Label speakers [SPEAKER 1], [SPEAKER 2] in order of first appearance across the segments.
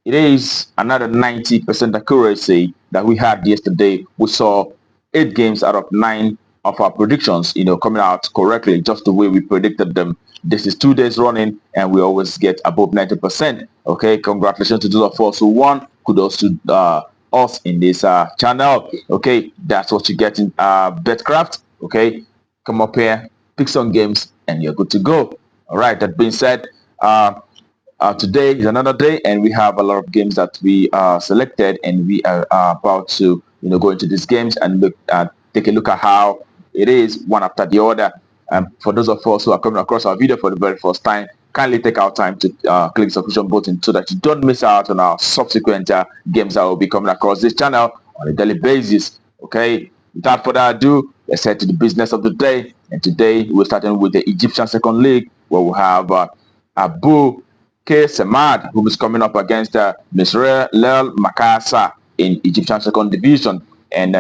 [SPEAKER 1] It is another 90% accuracy that we had yesterday. We saw 8 games out of 9 of our predictions, coming out correctly, just the way we predicted them. This is 2 days running, and we always get above 90%. Okay, congratulations to those of us who won. Kudos to us in this channel. Okay, that's what you get in Betkraft. Okay, come up here, pick some games, and you're good to go. All right, that being said, today is another day, and we have a lot of games that we selected, and we are about to, go into these games and take a look at how it is one after the other. And for those of us who are coming across our video for the very first time, kindly take our time to click the subscription button so that you don't miss out on our subsequent games that will be coming across this channel on a daily basis. Okay, without further ado, let's head to the business of the day. And today we're starting with the Egyptian Second League, where we have Abu K. Samad, who is coming up against Misrael Makasa in Egyptian Second Division. And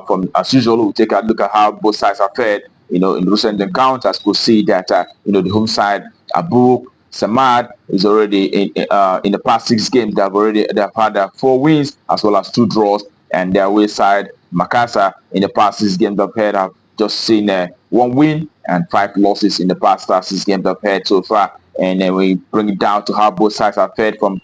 [SPEAKER 1] from as usual, we'll take a look at how both sides are fared. In recent encounters, we'll see that the home side Abu Samad is already in the past 6 games. They've had 4 wins as well as 2 draws, and their away side Makasa in the past 6 games they've had have just seen 1 win and 5 losses in the past 6 games they've had so far. And then we bring it down to how both sides are fared from,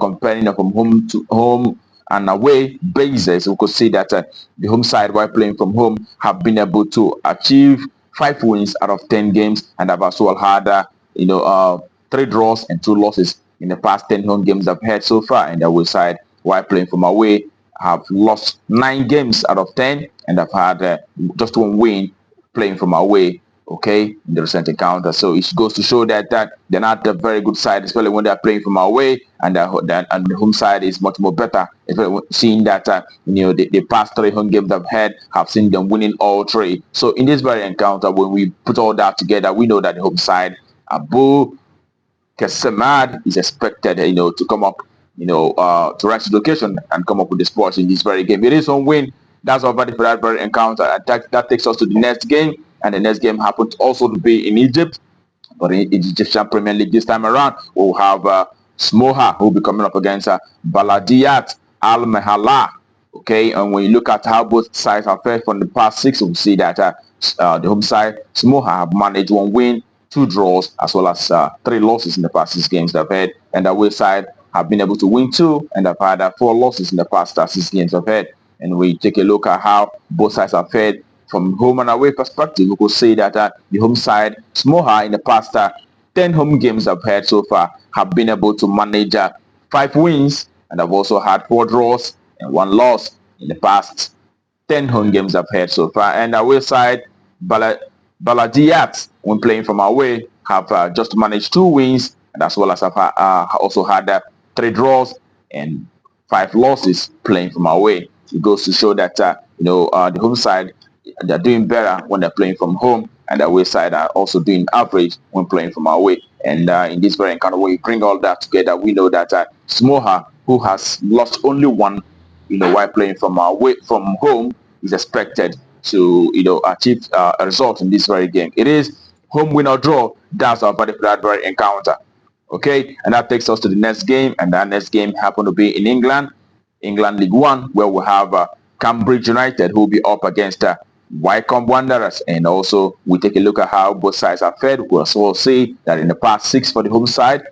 [SPEAKER 1] comparing from home to home and away basis. We could see that the home side, while playing from home, have been able to achieve 5 wins out of 10 games, and have as well had 3 draws and 2 losses in the past 10 home games they've had so far. And the away side, while playing from away, have lost 9 games out of 10, and have had just 1 win playing from away. Okay, in the recent encounter. So it goes to show that they're not a very good side, especially when they're playing from away, and the home side is much more better. Seeing that the past 3 home games they've had have seen them winning all 3. So in this very encounter, when we put all that together, we know that the home side, Abu Kesemad, is expected to come up to rise to the occasion and come up with the sports in this very game. It is one win. That's our verdict for that very encounter. And that takes us to the next game. And the next game happens also to be in Egypt, but in the Egyptian Premier League this time around, we'll have Smoha, who will be coming up against Baladiat Al Mehala. Okay, and when you look at how both sides have fared from the past 6, we'll see that the home side, Smoha, have managed 1 win, 2 draws, as well as 3 losses in the past 6 games they've had. And the away side have been able to win 2, and have had 4 losses in the past 6 games they've had. And we take a look at how both sides have fared from home and away perspective. We could say that the home side, Smoha, in the past 10 home games I've had so far, have been able to manage 5 wins, and have also had 4 draws and 1 loss in the past 10 home games I've had so far. And away side, Baladiat, when playing from away, have just managed 2 wins, and as well as have also had 3 draws and 5 losses playing from away. It goes to show that the home side, they're doing better when they're playing from home, and the away side are also doing average when playing from away. And in this very kind of way, bring all that together, we know that Smoha, who has lost only 1, while playing from away from home, is expected to achieve a result in this very game. It is home win or draw. That's our verdict for that very encounter. Okay, and that takes us to the next game, and that next game happened to be in England League One, where we have Cambridge United, who will be up against Wycombe Wanderers. And also we take a look at how both sides are fared. We'll also see that in the past 6 for the home side,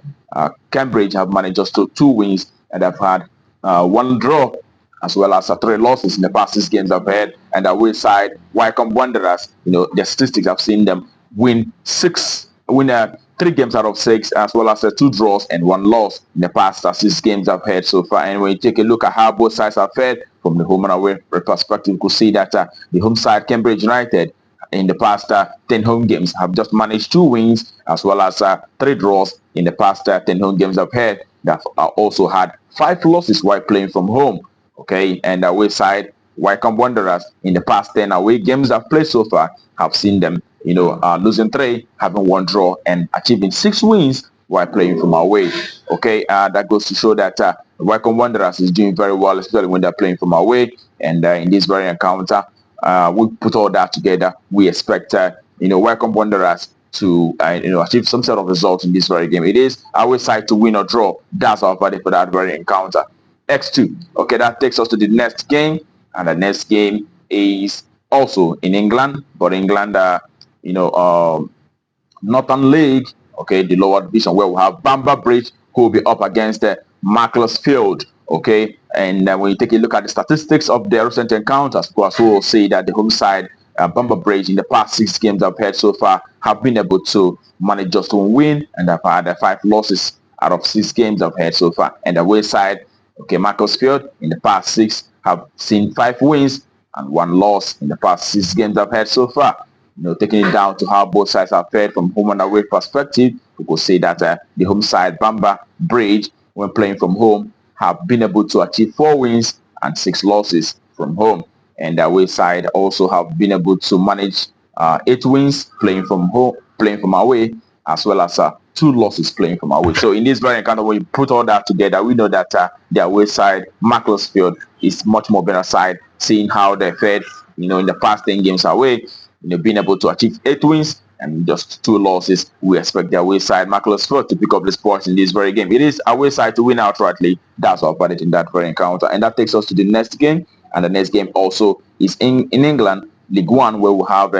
[SPEAKER 1] Cambridge have managed just 2 wins, and have had 1 draw as well as 3 losses in the past 6 games they've had. And the away side, Wycombe Wanderers, the statistics have seen them win 3 games out of 6, as well as 2 draws and 1 loss in the past 6 games I've had so far. And when you take a look at how both sides are fared from the home and away perspective, you could see that the home side, Cambridge United, in the past 10 home games have just managed 2 wins, as well as 3 draws in the past 10 home games I've had. That also had 5 losses while playing from home. Okay, and the away side, Wycombe Wanderers, in the past 10 away games I've played so far, have seen them losing 3, having 1 draw, and achieving 6 wins while playing from away. Okay, that goes to show that Wycombe Wanderers is doing very well, especially when they're playing from away. And in this very encounter, we put all that together. We expect Wycombe Wanderers to achieve some sort of result in this very game. It is our side to win or draw. That's our verdict for that very encounter. X2. Okay, that takes us to the next game, and the next game is also in England, but England, Northern League, okay, the lower division, where we have Bamber Bridge, who will be up against Macclesfield, okay. And when you take a look at the statistics of the recent encounters, of course, we will see that the home side, Bamber Bridge, in the past 6 games I've had so far, have been able to manage just 1 win, and have had 5 losses out of 6 games I've had so far. And the away side, okay, Macclesfield, in the past 6 have seen 5 wins and 1 loss in the past 6 games I've had so far. Taking it down to how both sides have fared from home and away perspective, we could say that the home side, Bamber Bridge, when playing from home, have been able to achieve 4 wins and 6 losses from home. And the away side also have been able to manage 8 wins playing from home, playing from away, as well as 2 losses playing from away. So in this very encounter, when you put all that together, we know that the away side, Macclesfield, is much more better side, seeing how they fared, in the past 10 games away. Being able to achieve 8 wins and just 2 losses. We expect the away side, Macclesfield, to pick up the sports in this very game. It is away side to win outrightly. That's our verdict in that very encounter. And that takes us to the next game. And the next game also is in England, League One, where we have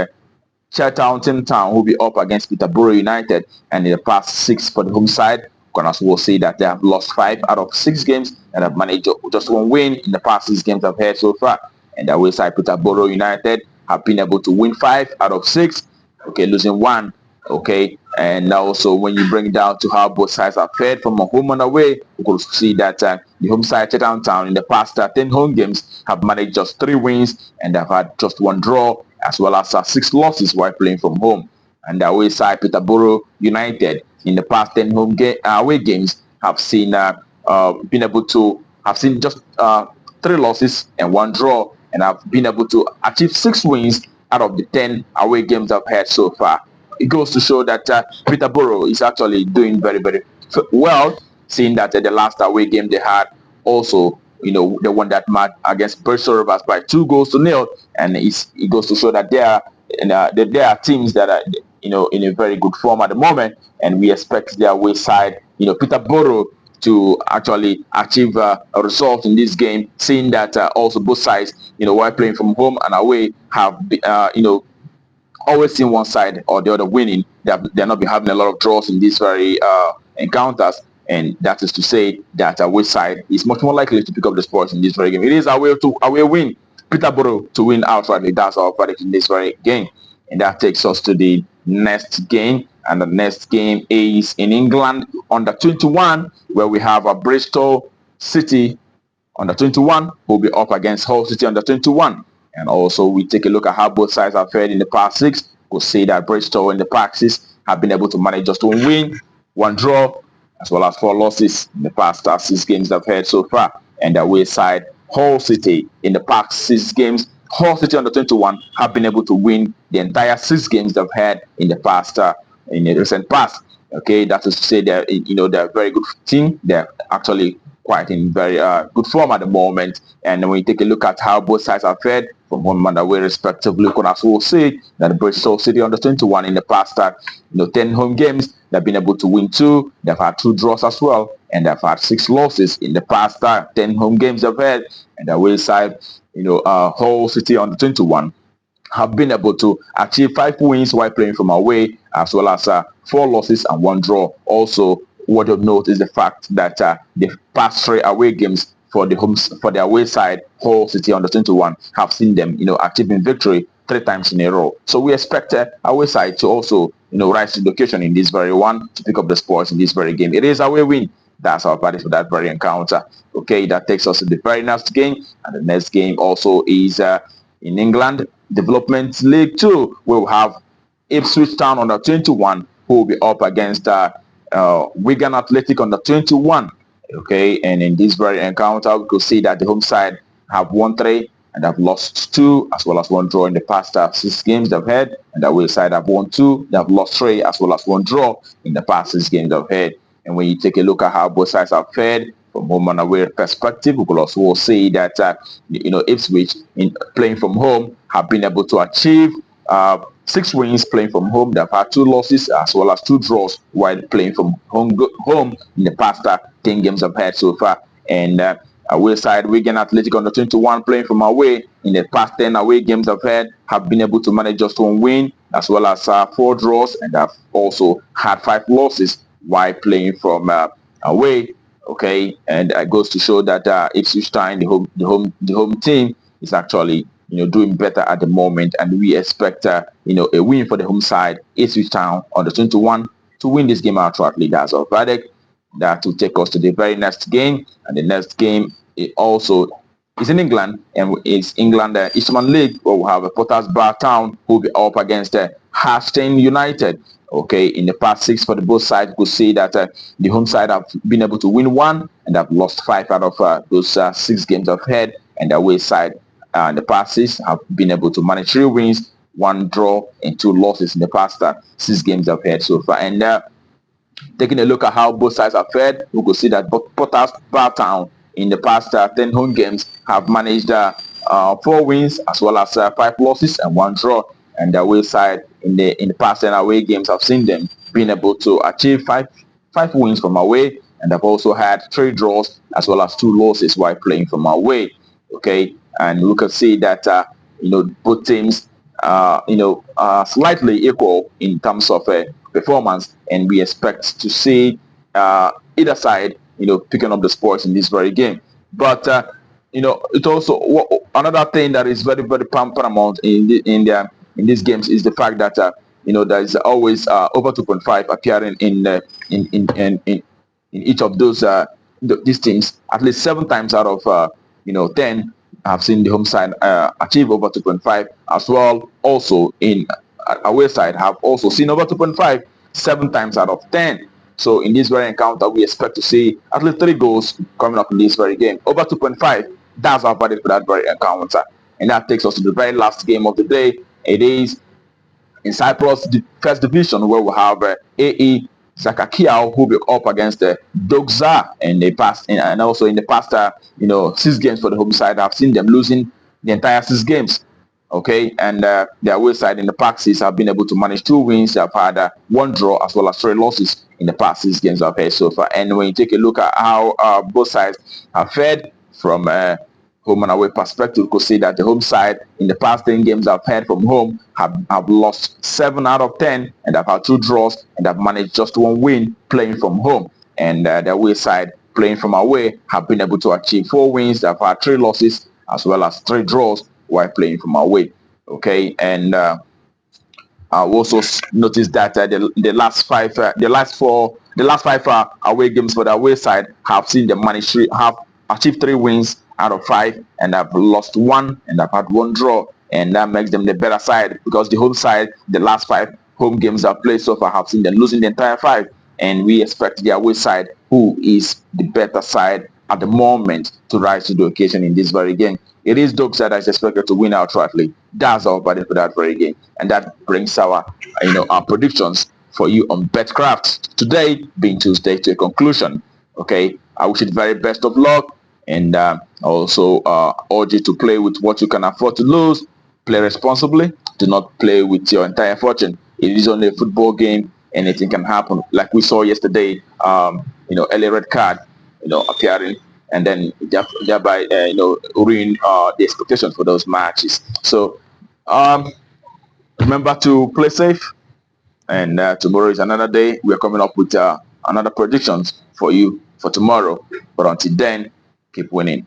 [SPEAKER 1] Charlton Town, who will be up against Peterborough United. And in the past 6 for the home side, Gunners will say that they have lost 5 out of 6 games and have managed just 1 win in the past 6 games I've had so far. And the away side, Peterborough United, have been able to win 5 out of 6, okay, losing 1, okay. And also when you bring it down to how both sides are fared from a home and away, we could see that the home side, Charlton Town, in the past 10 home games have managed just 3 wins and have had just 1 draw, as well as 6 losses while playing from home. And the away side, Peterborough United, in the past 10 away games have seen been able to have seen just 3 losses and 1 draw, and have been able to achieve 6 wins out of the 10 away games I've had so far. It goes to show that Peterborough is actually doing very, very well, seeing that the last away game they had also, they won that match against Bristol Rovers by 2-0, and it goes to show that there are teams that are, in a very good form at the moment, and we expect their away side, Peterborough, to actually achieve a result in this game, seeing that also both sides, while playing from home and away, have always seen one side or the other winning. They're not been having a lot of draws in these very encounters, and that is to say that away side is much more likely to pick up the sports in this very game. It is away win, Peterborough to win outrightly. That's our verdict in this very game, and that takes us to the next game. And the next game is in England, under 21, where we have a Bristol City under 21 who will be up against Hull City under 21. And also we take a look at how both sides have fared in the past 6. We'll see that Bristol in the past 6 have been able to manage just 1 win, 1 draw, as well as 4 losses in the past 6 games they've had so far. And the away side, Hull City, in the past 6 games, Hull City under 21 have been able to win the entire 6 games they've had in the past, in the recent past. Okay, that is to say they're a very good team. They're actually quite in very good form at the moment. And when you take a look at how both sides are fared from home and away respectively, you can also say that Bristol City under 21 in the past 10 home games, they've been able to win 2. They've had 2 draws as well, and they've had 6 losses in the past 10 home games they've had. And the away side, Hull City under 21 have been able to achieve 5 wins while playing from away, as well as 4 losses and 1 draw. Also, what of note is the fact that the past 3 away games for the away side, Hull City under 21, have seen them, achieving victory 3 times in a row. So we expect away side to also, rise to the occasion in this very one to pick up the sports in this very game. It is away win. That's our party for that very encounter. Okay, that takes us to the very next game, and the next game also is in England, Development League 2, where we have Ipswich Town under 21 who will be up against Wigan Athletic under 21. Okay, and in this very encounter, we could see that the home side have won 3 and have lost 2, as well as 1 draw in the past 6 games they've had. And the away side have won 2, they have lost 3, as well as 1 draw in the past 6 games they've had. And when you take a look at how both sides have fared from home and away perspective, we could also say that Ipswich, in playing from home, have been able to achieve 6 wins playing from home. They've had 2 losses as well as 2 draws while playing from home in the past 10 games I've had so far. And away side, Wigan Athletic under 21 playing from away in the past 10 away games I've had have been able to manage just 1 win as well as 4 draws, and have also had 5 losses while playing from away. Okay, and it goes to show that Ipswich Town, the home team, is actually doing better at the moment, and we expect a win for the home side, Ipswich Town under 21, to win this game outrightly. That's our verdict. That will take us to the very next game, and the next game also is in England, and it's England Eastern League, where we have Potter's Bar Town who will be up against Harstein United. Okay, in the past 6 for the both sides, we could see that the home side have been able to win 1 and have lost 5 out of those 6 games I've had, and the away side in the past 6 have been able to manage 3 wins, 1 draw, and 2 losses in the past 6 games I've had so far. And taking a look at how both sides have fared, we could see that Potter's Bar Town in the past 10 home games have managed 4 wins as well as 5 losses and 1 draw. And the away side in the past 10 away games, I've seen them being able to achieve 5 wins from away, and they've also had 3 draws as well as 2 losses while playing from away. Okay, and we can see that both teams slightly equal in terms of performance, and we expect to see either side picking up the sports in this very game. But it also another thing that is very, very paramount in these games is the fact that there is always over 2.5 appearing in each of those these teams. At least 7 times out of 10 have seen the home side achieve over 2.5 as well. Also in away side have also seen over 2.5 7 times out of 10. So in this very encounter, we expect to see at least 3 goals coming up in this very game. Over 2.5, that's our verdict for that very encounter. And that takes us to the very last game of the day. It is in Cyprus, the first division, where we have AE Zakakiao who will be up against Dogza, and and also in the past 6 games for the home side, I've seen them losing the entire 6 games. Okay, and their away side in the past 6 have been able to manage 2 wins. They have had 1 draw as well as 3 losses in the past 6 games I've had so far. And when you take a look at how both sides have fared from home and away perspective, you could see that the home side in the past 10 games I've had from home have lost 7 out of 10, and have had 2 draws, and have managed just 1 win playing from home. And the away side playing from away have been able to achieve 4 wins. They've had 3 losses as well as 3 draws while playing from away. Okay, and I also noticed that the last 5 away games for the away side have seen them have achieved 3 wins out of 5, and have lost 1, and have had 1 draw, and that makes them the better side, because the home side, the last 5 home games I've played so far, have seen them losing the entire 5, and we expect the away side, who is the better side at the moment, to rise to the occasion in this very game. It is Dogs that is expected to win outrightly. That's our verdict for that very game, and that brings our our predictions for you on Betkraft today, being Tuesday, to a conclusion. Okay, I wish you the very best of luck, and also urge you to play with what you can afford to lose. Play responsibly. Do not play with your entire fortune. It is only a football game. Anything can happen. Like we saw yesterday, early red card, appearing, and then thereby ruin the expectations for those matches. So remember to play safe, and tomorrow is another day. We are coming up with another predictions for you for tomorrow. But until then, keep winning.